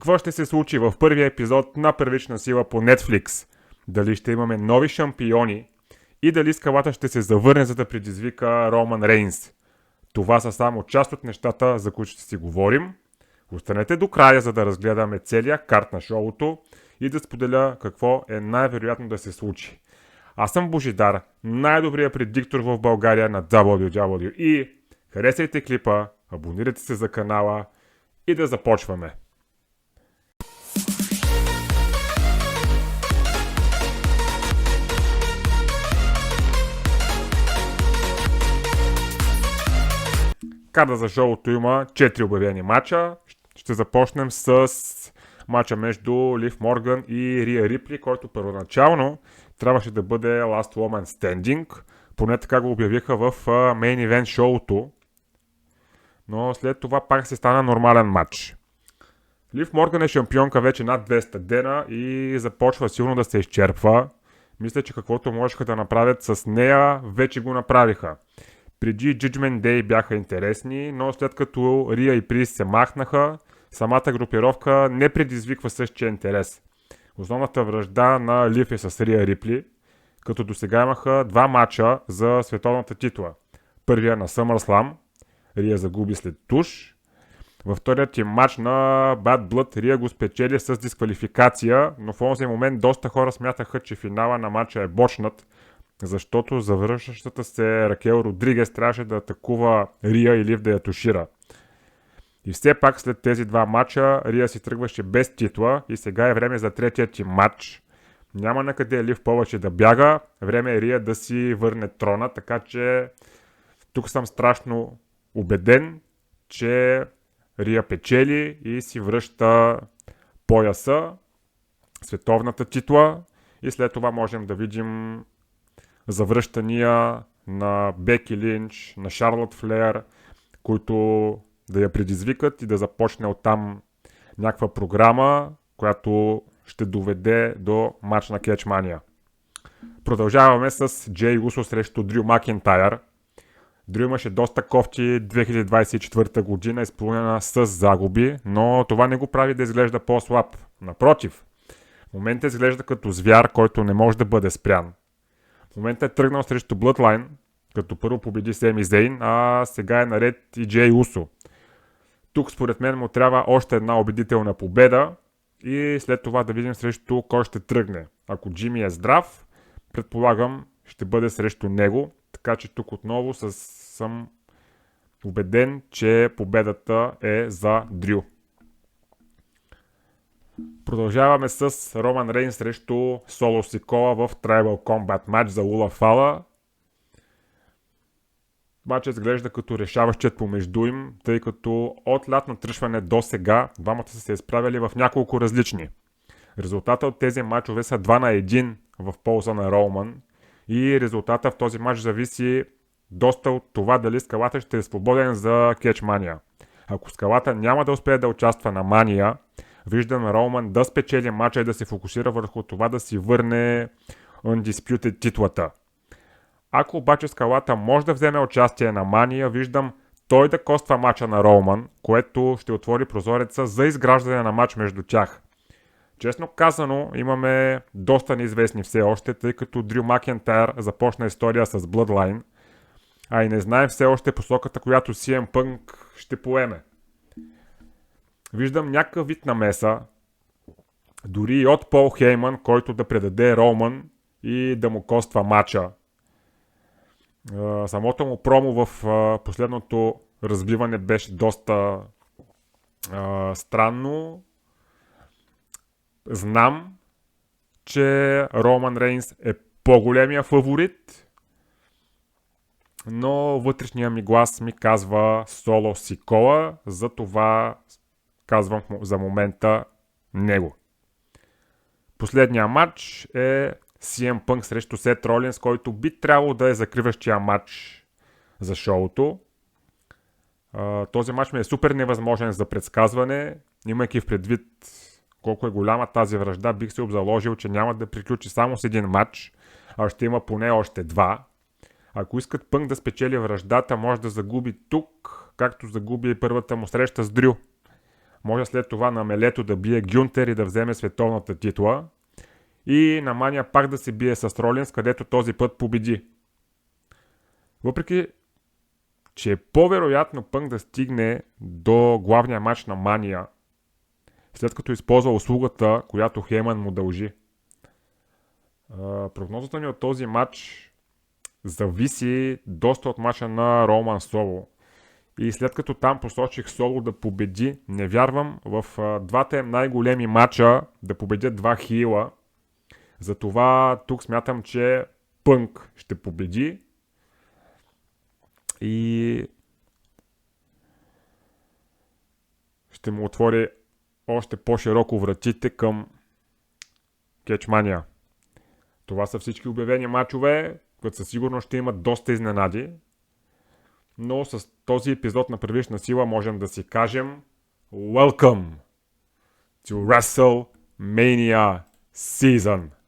Какво ще се случи в първия епизод на Първична сила по Netflix? Дали ще имаме нови шампиони и дали скалата ще се завърне, за да предизвика Роман Рейнс? Това са само част от нещата, за които ще си говорим. Останете до края, за да разгледаме целия карт на шоуто и да споделя какво е най-вероятно да се случи. Аз съм Божидар, най-добрият предиктор в България на WWE. Харесайте клипа, абонирайте се за канала и да започваме. Карта за шоуто има 4 обявени матча. Ще започнем с матча между Лив Морган и Рия Рипли, който първоначално трябваше да бъде Last Woman Standing. Поне така го обявиха в Main Event шоуто. Но след това пак се стана нормален матч. Лив Морган е шампионка вече над 200 дена и започва силно да се изчерпва. Мисля, че каквото можеха да направят с нея, вече го направиха. Преди Judgment Day бяха интересни, но след като Рия и Прис се махнаха, самата групировка не предизвиква същия интерес. Основната вражда на Лив е с Рия Рипли, като досега имаха два матча за световната титла. Първия на SummerSlam, Рия загуби след туш. Във вторият им матч на Bad Blood Рия го спечели с дисквалификация, но в този момент доста хора смятаха, че финала на матча е бочнат, защото завършващата се Ракел Родригес трябваше да атакува Рия и Лив да я тушира. И все пак след тези два матча Рия си тръгваше без титла и сега е време за третият им матч. Няма на къде Лив повече да бяга, време е Рия да си върне трона, така че тук съм страшно убеден, че Рия печели и си връща пояса, световната титла и след това можем да видим завръщания на Беки Линч, на Шарлот Флеер, които да я предизвикат и да започне оттам някаква програма, която ще доведе до матч на Кетчмания. Продължаваме с Джей Усо срещу Дрю Макентайр. Дрю имаше доста кофти 2024 година, изпълнена с загуби, но това не го прави да изглежда по-слаб. Напротив, в момента изглежда като звяр, който не може да бъде спрян. В момента е тръгнал срещу Bloodline, като първо победи Семи Зейн, а сега е наред и Джей Усо. Тук според мен му трябва още една убедителна победа и след това да видим срещу кой ще тръгне. Ако Джими е здрав, предполагам ще бъде срещу него, така че тук отново съм убеден, че победата е за Дрю. Продължаваме с Роман Рейнс срещу Соло Сикола в Tribal Combat матч за Ула Фала. Матчът изглежда като решаващият помежду им, тъй като от лятно тръшване до сега двамата са се изправили в няколко различни. Резултата от тези матчове са 2-1 в полза на Роман и резултата в този матч зависи доста от това дали скалата ще е свободен за Кетчмания. Ако скалата няма да успее да участва на Мания, виждам Роман да спечели матча и да се фокусира върху това да си върне Undisputed титлата. Ако обаче скалата може да вземе участие на Мания, виждам той да коства матча на Роман, което ще отвори прозореца за изграждане на матч между тях. Честно казано, имаме доста неизвестни все още, тъй като Дрю Макентайр започна история с Bloodline, а и не знаем все още посоката, която CM Punk ще поеме. Виждам някакъв вид намеса, дори и от Пол Хейман, който да предаде Роман и да му коства матча. Самото му промо в последното разбиване беше доста странно. Знам, че Роман Рейнс е по-големия фаворит, но вътрешния ми глас ми казва Соло Сикола, затова казвам за момента него. Последният матч е CM Punk срещу Сет Ролинс, който би трябвало да е закриващия матч за шоуто. Този матч ми е супер невъзможен за предсказване, имайки в предвид колко е голяма тази вражда, бих се обзаложил, че няма да приключи само с един матч, а ще има поне още два. Ако искат Пънк да спечели враждата, може да загуби тук, както загуби и първата му среща с Дрю. Може след това на мелето да бие Гюнтер и да вземе световната титла. И на Мания пак да се бие с Ролинс, където този път победи. Въпреки, че е по-вероятно Пънк да стигне до главния матч на Мания, след като използва услугата, която Хейман му дължи. Прогнозата ми от този матч зависи доста от матча на Роман Соло. И след като там посочих Соло да победи, не вярвам в двата най-големи матча да победят два хила. Затова тук смятам, че Пънк ще победи. И ще му отвори още по-широко вратите към Кетчмания. Това са всички обявени матчове, които със сигурност ще имат доста изненади. Но с този епизод на Превишна сила можем да си кажем Welcome to WrestleMania Season!